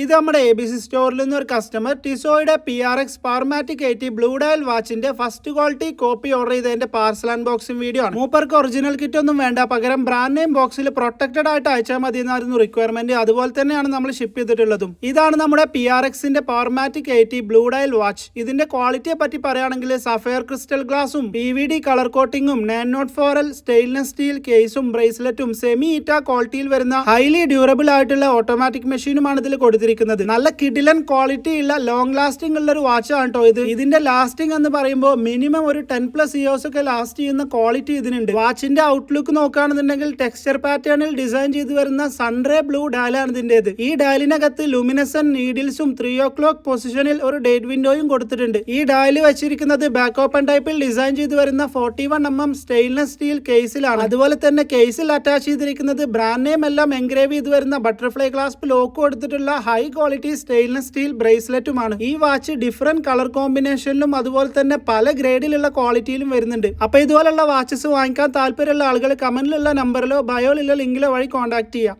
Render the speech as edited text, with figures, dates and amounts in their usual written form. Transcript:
ഇത് നമ്മുടെ ABC സ്റ്റോറിൽ നിന്ന് ഒരു കസ്റ്റമർ ടിസോയുടെ PRX പവർമാറ്റിക് 80 ബ്ലൂ ഡയൽ വാച്ചിന്റെ ഫസ്റ്റ് ക്വാളിറ്റി കോപ്പി ഓർഡർ ചെയ്തതിന്റെ പാർസൽ അൺബോക്സിംഗ് വീഡിയോ ആണ്. മൂപ്പർക്ക് ഒറിജിനൽ കിറ്റ് ഒന്നും വേണ്ട, പകരം ബ്രാൻഡ് നെയിം ബോക്സിൽ പ്രൊട്ടക്റ്റഡ് ആയിട്ട് അയച്ചാൽ മതി എന്നായിരുന്നു റിക്വയർമെന്റ്. അതുപോലെ തന്നെയാണ് നമ്മൾ ഷിപ്പ് ചെയ്തിട്ടുള്ളതും. ഇതാണ് നമ്മുടെ PRXന്റെ പവർമാറ്റിക് 80 ബ്ലൂ ഡയൽ വാച്ച്. ഇതിന്റെ ക്വാളിറ്റിയെ പറ്റി പറയുകയാണെങ്കിൽ സഫയർ ക്രിസ്റ്റൽ ഗ്ലാസും PVD കളർ കോട്ടിങ്ങും 904L സ്റ്റെയിൻലെസ് സ്റ്റീൽ കേസും ബ്രേസ്ലെറ്റും സെമി ഈറ്റ ക്വാളിറ്റിയിൽ വരുന്ന ഹൈലി ഡ്യൂറബിൾ ആയിട്ടുള്ള ഓട്ടോമാറ്റിക് മെഷീനുമാണ് ഇതിൽ കൊടുത്തിരിക്കുന്നത്. നല്ല കിഡിലൻ ക്വാളിറ്റി ഉള്ള ലോങ് ലാസ്റ്റിംഗ് ഉള്ള ഒരു വാച്ച് ആണ് കേട്ടോ. ഇതിന്റെ ലാസ്റ്റിംഗ് എന്ന് പറയുമ്പോൾ മിനിമം ഒരു 10+ ഇയേഴ്സ് ഒക്കെ ലാസ്റ്റ് ചെയ്യുന്ന ക്വാളിറ്റി ഇതിനുണ്ട്. വാച്ചിന്റെ ഔട്ട്ലുക്ക് നോക്കുകയാണെന്നുണ്ടെങ്കിൽ ടെക്സ്ചർ പാറ്റേണിൽ ഡിസൈൻ ചെയ്ത് വരുന്ന സൺറേ ബ്ലൂ ഡയലാണ് ഇതിന്റേത്. ഈ ഡയലിനകത്ത് ലുമിനസൻ നീഡിൽസും 3 o'clock പൊസിഷനിൽ ഒരു ഡേറ്റ് വിൻഡോയും കൊടുത്തിട്ടുണ്ട്. ഈ ഡയൽ വെച്ചിരിക്കുന്നത് ബാക്ക് ഓപ്പൺ ടൈപ്പിൽ ഡിസൈൻ ചെയ്ത് വരുന്ന 41mm സ്റ്റെയിൻലെസ് സ്റ്റീൽ കേസിലാണ്. അതുപോലെ തന്നെ കേസിൽ അറ്റാച്ച് ചെയ്തിരിക്കുന്നത് ബ്രാൻഡ് നെയിം എല്ലാം എൻഗ്രേവ് ചെയ്ത് വരുന്ന ബട്ടർഫ്ലൈ ക്ലാസ്പ് ലോക്ക് കൊടുത്തിട്ടുള്ള ഹൈ ക്വാളിറ്റി സ്റ്റെയിൻലെസ് സ്റ്റീൽ ബ്രേസ്ലെറ്റുമാണ്. ഈ വാച്ച് ഡിഫറെന്റ് കളർ കോമ്പിനേഷനിലും അതുപോലെ തന്നെ പല ഗ്രേഡിലുള്ള ക്വാളിറ്റിയിലും വരുന്നുണ്ട്. അപ്പൊ ഇതുപോലുള്ള വാച്ചസ് വാങ്ങിക്കാൻ താല്പര്യമുള്ള ആളുകൾ കമന്റിലുള്ള നമ്പറിലോ ബയോയിലുള്ള ലിങ്കിലോ വഴി കോൺടാക്ട് ചെയ്യാം.